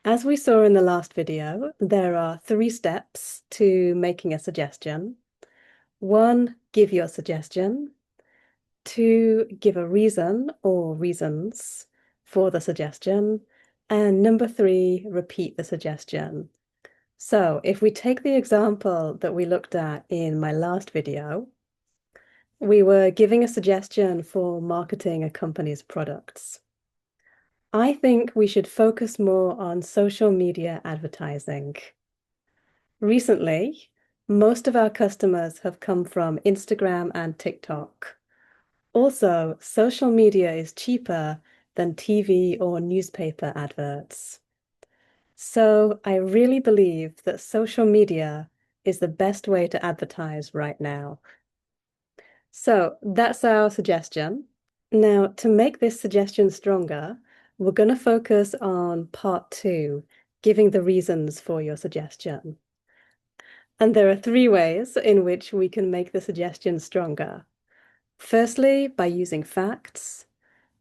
As we saw in the last video, there are 3 steps to making a suggestion. 1, give your suggestion. 2, give a reason or reasons for the suggestion. And number 3, repeat the suggestion. So if we take the example that we looked at in my last video, we were giving a suggestion for marketing a company's products. I think we should focus more on social media advertising. Recently, most of our customers have come from Instagram and TikTok. Also, social media is cheaper than TV or newspaper adverts. So I really believe that social media is the best way to advertise right now. So that's our suggestion. Now, to make this suggestion stronger, we're going to focus on part 2, giving the reasons for your suggestion. And there are 3 ways in which we can make the suggestion stronger. Firstly, by using facts.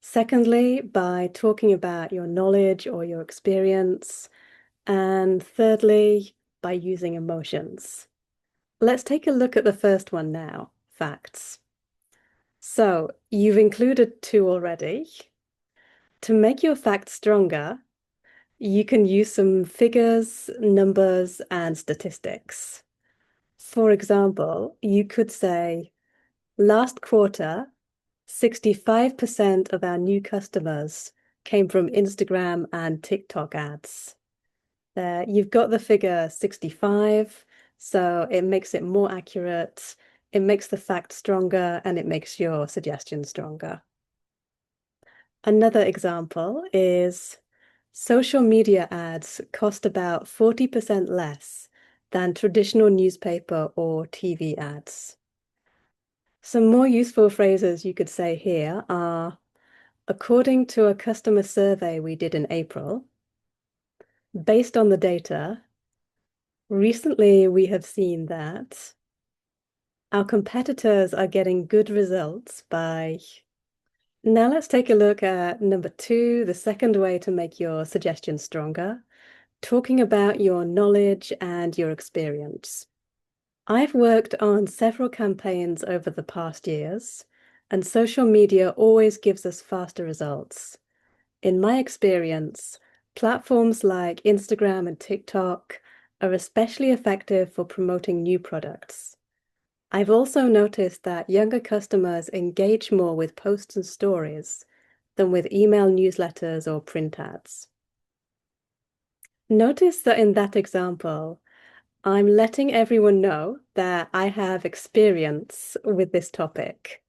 Secondly, by talking about your knowledge or your experience. And thirdly, by using emotions. Let's take a look at the first one now, facts. So you've included 2 already. To make your facts stronger, you can use some figures, numbers, and statistics. For example, you could say, last quarter, 65% of our new customers came from Instagram and TikTok ads. There, you've got the figure 65, so it makes it more accurate, it makes the fact stronger, and it makes your suggestion stronger. Another example is social media ads cost about 40% less than traditional newspaper or TV ads. Some more useful phrases you could say here are, according to a customer survey we did in April, based on the data, recently we have seen that our competitors are getting good results by... Now let's take a look at number 2, the second way to make your suggestion stronger, talking about your knowledge and your experience. I've worked on several campaigns over the past years, and social media always gives us faster results. In my experience, platforms like Instagram and TikTok are especially effective for promoting new products. I've also noticed that younger customers engage more with posts and stories than with email newsletters or print ads. Notice that in that example, I'm letting everyone know that I have experience with this topic.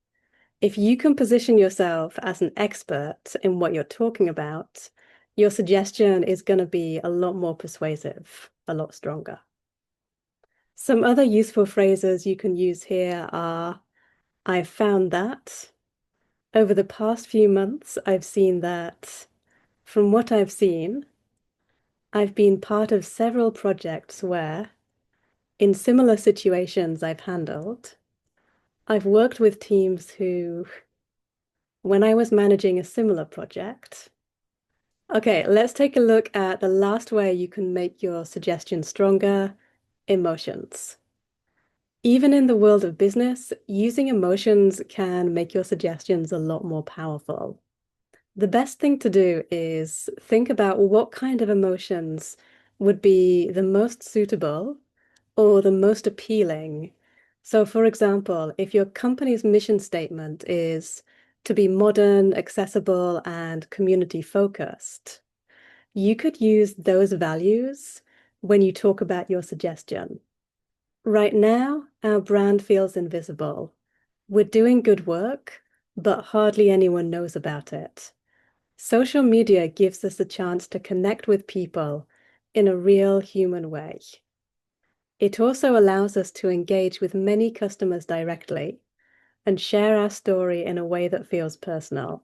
If you can position yourself as an expert in what you're talking about, your suggestion is going to be a lot more persuasive, a lot stronger. Some other useful phrases you can use here are, I've found that. Over the past few months, I've seen that. From what I've seen, I've been part of several projects where, in similar situations I've handled, I've worked with teams who, when I was managing a similar project. Okay, let's take a look at the last way you can make your suggestion stronger, emotions. Even in the world of business, using emotions can make your suggestions a lot more powerful. The best thing to do is think about what kind of emotions would be the most suitable or the most appealing. So, for example, if your company's mission statement is to be modern, accessible, and community focused, you could use those values when you talk about your suggestion. Right now, our brand feels invisible. We're doing good work, but hardly anyone knows about it. Social media gives us a chance to connect with people in a real human way. It also allows us to engage with many customers directly and share our story in a way that feels personal.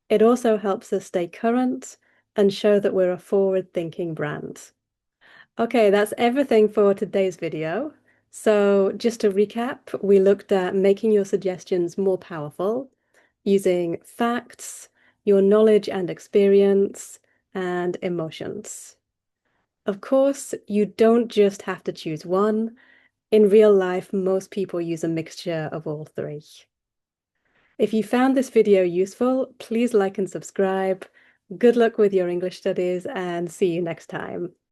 It also helps us stay current and show that we're a forward-thinking brand. Okay, that's everything for today's video. So just to recap, we looked at making your suggestions more powerful using facts, your knowledge and experience, and emotions. Of course, you don't just have to choose one. In real life, most people use a mixture of all three. If you found this video useful, please like and subscribe. Good luck with your English studies and see you next time.